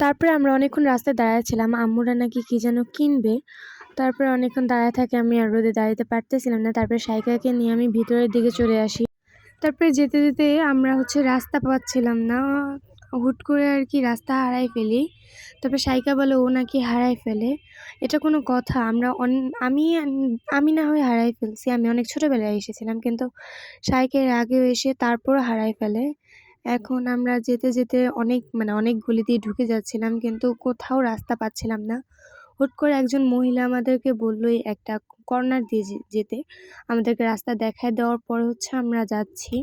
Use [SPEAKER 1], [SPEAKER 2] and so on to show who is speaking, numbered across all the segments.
[SPEAKER 1] তারপরে আমরা অনেকক্ষণ রাস্তায় দাঁড়ায় ছিলাম। আম্মুরা নাকি কি যেন কিনবে। তারপরে অনেকক্ষণ দাঁড়ায় থাকি, আমি আর রোদে দাঁড়াতে পারতেছিলাম না। তারপরে শাইকাকে নিয়ে আমি ভিতরের দিকে চলে আসি। তারপরে যেতে যেতে আমরা রাস্তা পাচ্ছিলাম না। হুট করে আর কি রাস্তা হারাই ফেলি। তারপরে শাইকা বলে ও নাকি হারাই ফেলে। এটা কোনো কথা? আমি না হয় হারাই ফেলছি। আমি অনেক ছোটবেলায় এসেছিলাম, কিন্তু শাইকা এর আগেও এসে তারপরও হারাই ফেলে। এখন আমরা যেতে যেতে অনেক গলি দিয়ে ঢুকে যাচ্ছিলাম, কিন্তু কোথাও রাস্তা পাচ্ছিলাম না। হুট করে একজন মহিলা আমাদেরকে বলল একটা কর্নার দিয়ে যেতে। আমাদেরকে রাস্তা দেখায় দেওয়ার পর আমরা যাচ্ছি।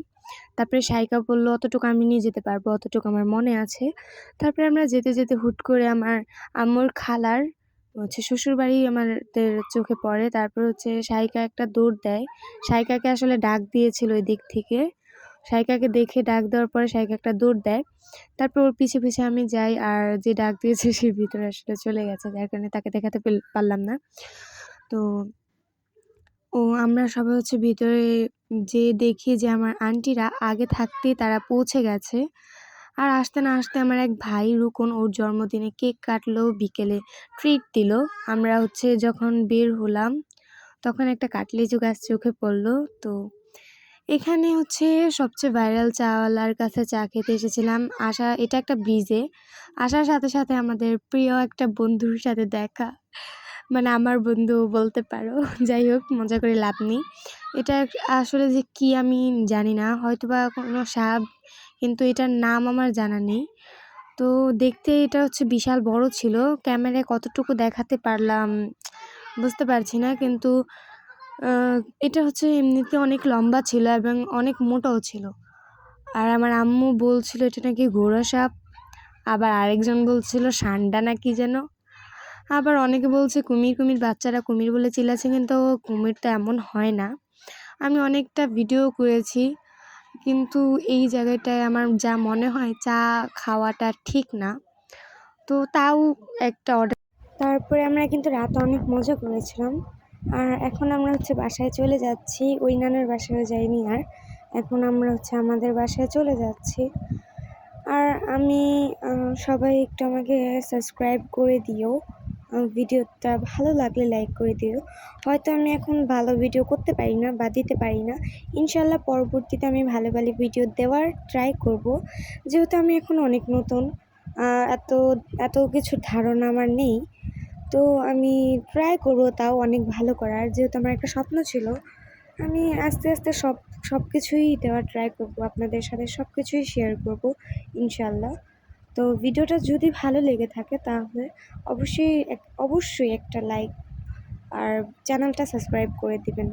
[SPEAKER 1] তারপরে শাইকা বলল অতটুকু আমি নিয়ে যেতে পারবো, অতটুকু আমার মনে আছে। তারপরে আমরা যেতে যেতে হুট করে আমার আম্মুর খালার শ্বশুরবাড়ি আমাদের চোখে পড়ে। তারপর শাইকা একটা দৌড় দেয়। শাইকাকে আসলে ডাক দিয়েছিল ওই দিক থেকে। শাইকাকে দেখে ডাক দেওয়ার পরে শাইকা একটা দৌড় দেয়। তারপর ওর পিছে পিছে আমি যাই, আর যে ডাক দিয়েছে সে ভিতরে আসলে চলে গেছে, যার কারণে তাকে দেখাতে পারলাম না। তো আমরা সবাই ভিতরে যেয়ে দেখি যে আমার আন্টিরা আগে থাকতেই তারা পৌঁছে গেছে। আর আসতে না আসতে আমার এক ভাই রুকন ওর জন্মদিনে কেক কাটলো, বিকেলে ট্রিট দিল। আমরা যখন বের হলাম তখন একটা কাটলিচু গাছ চোখে পড়লো। তো এখানে সবচেয়ে ভাইরাল চাওয়ালার কাছে চা খেতে এসেছিলাম। এটা একটা ব্রিজে। আসার সাথে সাথে আমাদের প্রিয় একটা বন্ধুর সাথে দেখা, মানে আমার বন্ধু বলতে পারো। যাই হোক, মজা করে লাভ নেই। এটা আসলে যে কি আমি জানি না, হয়তো বা কোনো সাপ, কিন্তু এটার নাম আমার জানা নেই। তো দেখতে এটা বিশাল বড় ছিল। ক্যামেরায় কতটুকু দেখাতে পারলাম বুঝতে পারছি না, কিন্তু এটা এমনিতে অনেক লম্বা ছিল এবং অনেক মোটাও ছিল। আর আমার আম্মু বলছিল এটা নাকি ঘোড়া সাপ, আবার আরেকজন বলছিল সান্ডা না কি যেন, আবার অনেকে বলছে কুমির। বাচ্চারা কুমির বলে চিল্লাছে, কিন্তু কুমির তো এমন হয় না। আমি অনেকটা ভিডিও করেছি, কিন্তু এই জায়গাটায় আমার যা মনে হয় চা খাওয়াটা ঠিক না। তো তাও একটা অর্ডার। তারপরে আমরা কিন্তু রাতে অনেক মজা করেছিলাম। আর এখন আমরা বাসায় চলে যাচ্ছি। ওই নানার বাসায় যাইনি, আর এখন আমরা আমাদের বাসায় চলে যাচ্ছি। আর আমি সবাই একটু আমাকে সাবস্ক্রাইব করে দিও, ভিডিওটা ভালো লাগলে লাইক করে দিও। হয়তো আমি এখন ভালো ভিডিও করতে পারি না বা দিতে পারি না, ইনশাল্লাহ পরবর্তীতে আমি ভালো ভালো ভিডিও দেওয়ার ট্রাই করব। যেহেতু আমি এখন অনেক নতুন, এত কিছু ধারণা আমার নেই, তো আমি ট্রাই করব তাও অনেক ভালো করার। যেহেতু আমার একটা স্বপ্ন ছিল, আমি আস্তে আস্তে সব কিছুই দেওয়ার ট্রাই করব, আপনাদের সাথে সব কিছুই শেয়ার করব ইনশাল্লাহ। তো ভিডিওটা যদি ভালো লেগে থাকে তাহলে অবশ্যই একটা লাইক আর চ্যানেলটা সাবস্ক্রাইব করে দিবেন।